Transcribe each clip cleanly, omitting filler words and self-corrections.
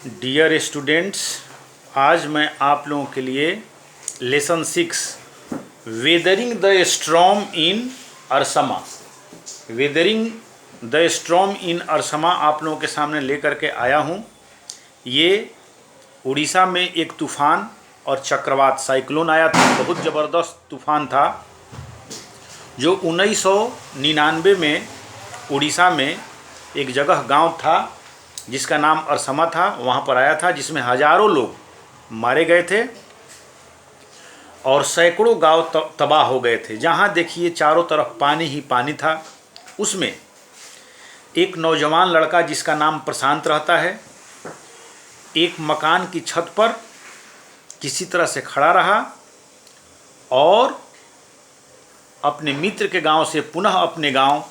Dear students, आज मैं आप लोगों के लिए lesson 6 weathering the storm in अरसमा आप लोगों के सामने लेकर के आया हूँ। ये उड़ीसा में एक तूफ़ान और चक्रवात साइक्लोन आया था। बहुत ज़बरदस्त तूफ़ान था जो 1999 में उड़ीसा में एक जगह गांव था जिसका नाम अरसमा था, वहाँ पर आया था, जिसमें हज़ारों लोग मारे गए थे और सैकड़ों गांव तबाह हो गए थे। जहाँ देखिए चारों तरफ पानी ही पानी था। उसमें एक नौजवान लड़का जिसका नाम प्रशांत रहता है, एक मकान की छत पर किसी तरह से खड़ा रहा और अपने मित्र के गांव से पुनः अपने गांव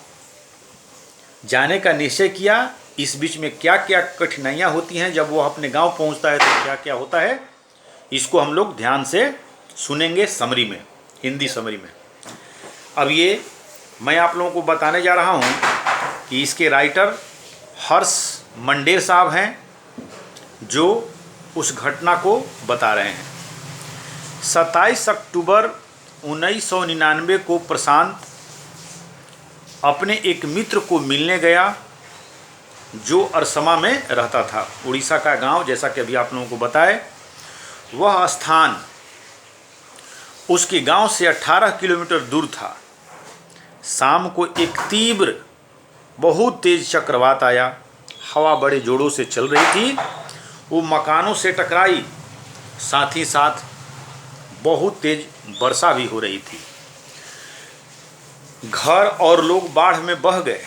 जाने का निश्चय किया। इस बीच में क्या क्या कठिनाइयाँ होती हैं, जब वो अपने गांव पहुंचता है तो क्या क्या होता है, इसको हम लोग ध्यान से सुनेंगे समरी में, हिंदी समरी में। अब ये मैं आप लोगों को बताने जा रहा हूं कि इसके राइटर हर्ष मंडेर साहब हैं जो उस घटना को बता रहे हैं। 27 अक्टूबर 1999 को प्रशांत अपने एक मित्र को मिलने गया जो अरसमा में रहता था। उड़ीसा का गांव, जैसा कि अभी आप लोगों को बताए, वह स्थान उसके गांव से 18 किलोमीटर दूर था। शाम को एक तीव्र बहुत तेज चक्रवात आया। हवा बड़े जोरों से चल रही थी, वो मकानों से टकराई, साथ ही साथ बहुत तेज वर्षा भी हो रही थी। घर और लोग बाढ़ में बह गए।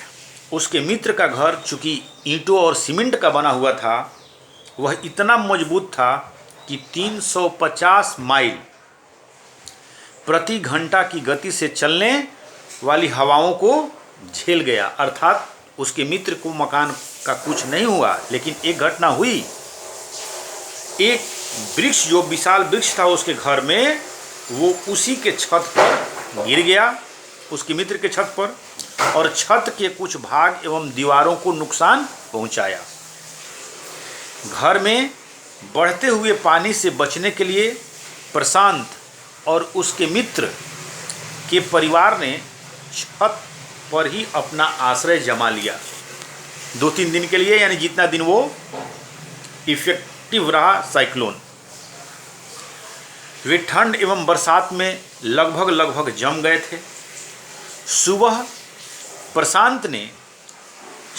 उसके मित्र का घर चूँकि ईंटों और सीमेंट का बना हुआ था, वह इतना मजबूत था कि 350 माइल प्रति घंटा की गति से चलने वाली हवाओं को झेल गया। अर्थात उसके मित्र को मकान का कुछ नहीं हुआ, लेकिन एक घटना हुई। एक वृक्ष, जो विशाल वृक्ष था उसके घर में, वो उसी के छत पर गिर गया, उसके मित्र के छत पर, और छत के कुछ भाग एवं दीवारों को नुकसान पहुंचाया। घर में बढ़ते हुए पानी से बचने के लिए प्रशांत और उसके मित्र के परिवार ने छत पर ही अपना आश्रय जमा लिया 2-3 दिन के लिए, यानी जितना दिन वो इफेक्टिव रहा साइक्लोन। वे ठंड एवं बरसात में लगभग जम गए थे। सुबह प्रशांत ने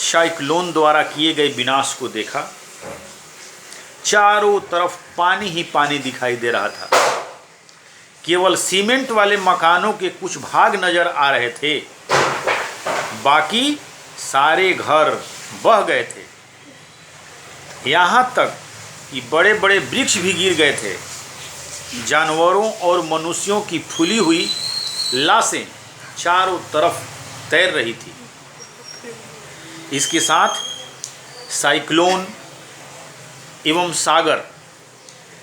साइक्लोन द्वारा किए गए विनाश को देखा। चारों तरफ पानी ही पानी दिखाई दे रहा था। केवल सीमेंट वाले मकानों के कुछ भाग नजर आ रहे थे, बाकी सारे घर बह गए थे। यहाँ तक कि बड़े बड़े वृक्ष भी गिर गए थे। जानवरों और मनुष्यों की फूली हुई लाशें चारों तरफ तैर रही थी। इसके साथ साइक्लोन एवं सागर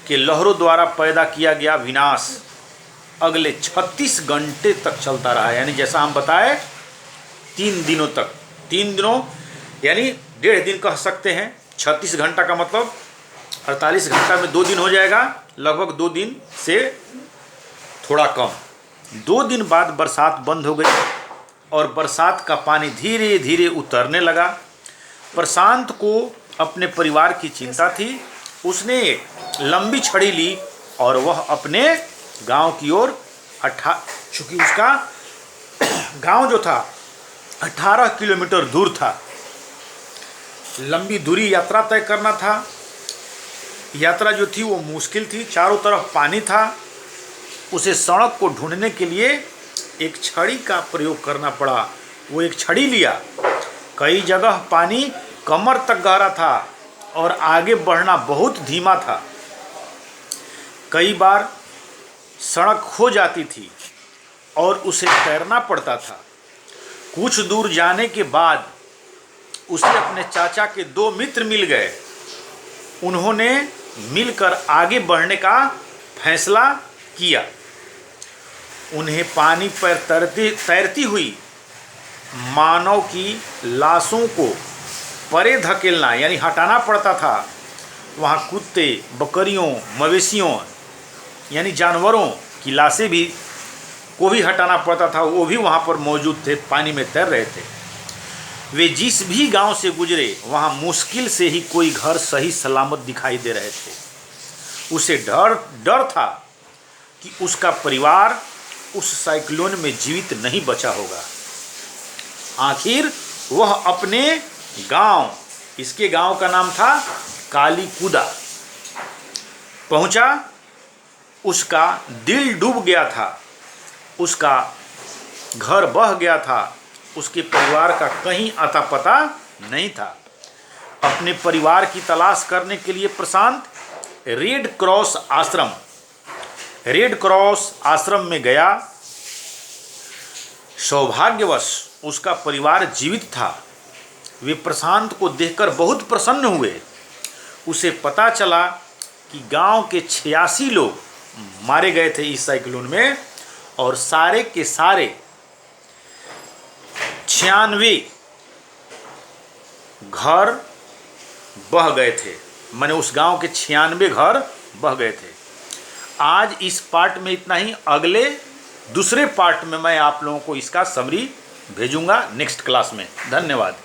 के लहरों द्वारा पैदा किया गया विनाश अगले 36 घंटे तक चलता रहा। यानी जैसा हम बताए 3 दिनों तक, 3 दिनों यानी 1.5 दिन कह सकते हैं। 36 घंटा का मतलब 48 घंटा में 2 दिन हो जाएगा, लगभग 2 दिन से थोड़ा कम। 2 दिन बाद बरसात बंद हो गई और बरसात का पानी धीरे धीरे उतरने लगा। प्रशांत को अपने परिवार की चिंता थी। उसने एक लंबी छड़ी ली और वह अपने गांव की ओर चूँकि उसका गांव जो था 18 किलोमीटर दूर था, लंबी दूरी यात्रा तय करना था। यात्रा जो थी वो मुश्किल थी, चारों तरफ पानी था। उसे सड़क को ढूंढने के लिए एक छड़ी का प्रयोग करना पड़ा। वो एक छड़ी लिया। कई जगह पानी कमर तक गहरा था और आगे बढ़ना बहुत धीमा था। कई बार सड़क खो जाती थी और उसे तैरना पड़ता था। कुछ दूर जाने के बाद उसे अपने चाचा के 2 मित्र मिल गए। उन्होंने मिलकर आगे बढ़ने का फैसला किया। उन्हें पानी पर तैरती हुई मानव की लाशों को परे धकेलना यानी हटाना पड़ता था। वहाँ कुत्ते, बकरियों, मवेशियों यानी जानवरों की लाशें भी को भी हटाना पड़ता था, वो भी वहाँ पर मौजूद थे, पानी में तैर रहे थे। वे जिस भी गांव से गुजरे वहाँ मुश्किल से ही कोई घर सही सलामत दिखाई दे रहे थे। उसे डर था कि उसका परिवार उस साइक्लोन में जीवित नहीं बचा होगा। आखिर वह अपने गांव, इसके गांव का नाम था कालीकुदा, पहुंचा। उसका दिल डूब गया था, उसका घर बह गया था, उसके परिवार का कहीं अता पता नहीं था। अपने परिवार की तलाश करने के लिए प्रशांत रेड क्रॉस आश्रम में गया। सौभाग्यवश उसका परिवार जीवित था। वे प्रशांत को देखकर बहुत प्रसन्न हुए। उसे पता चला कि गांव के 86 लोग मारे गए थे इस साइक्लोन में, और सारे के सारे 96 घर बह गए थे। मैंने उस गांव के 96 घर बह गए थे। आज इस पार्ट में इतना ही। अगले दूसरे पार्ट में मैं आप लोगों को इसका समरी भेजूंगा नेक्स्ट क्लास में। धन्यवाद।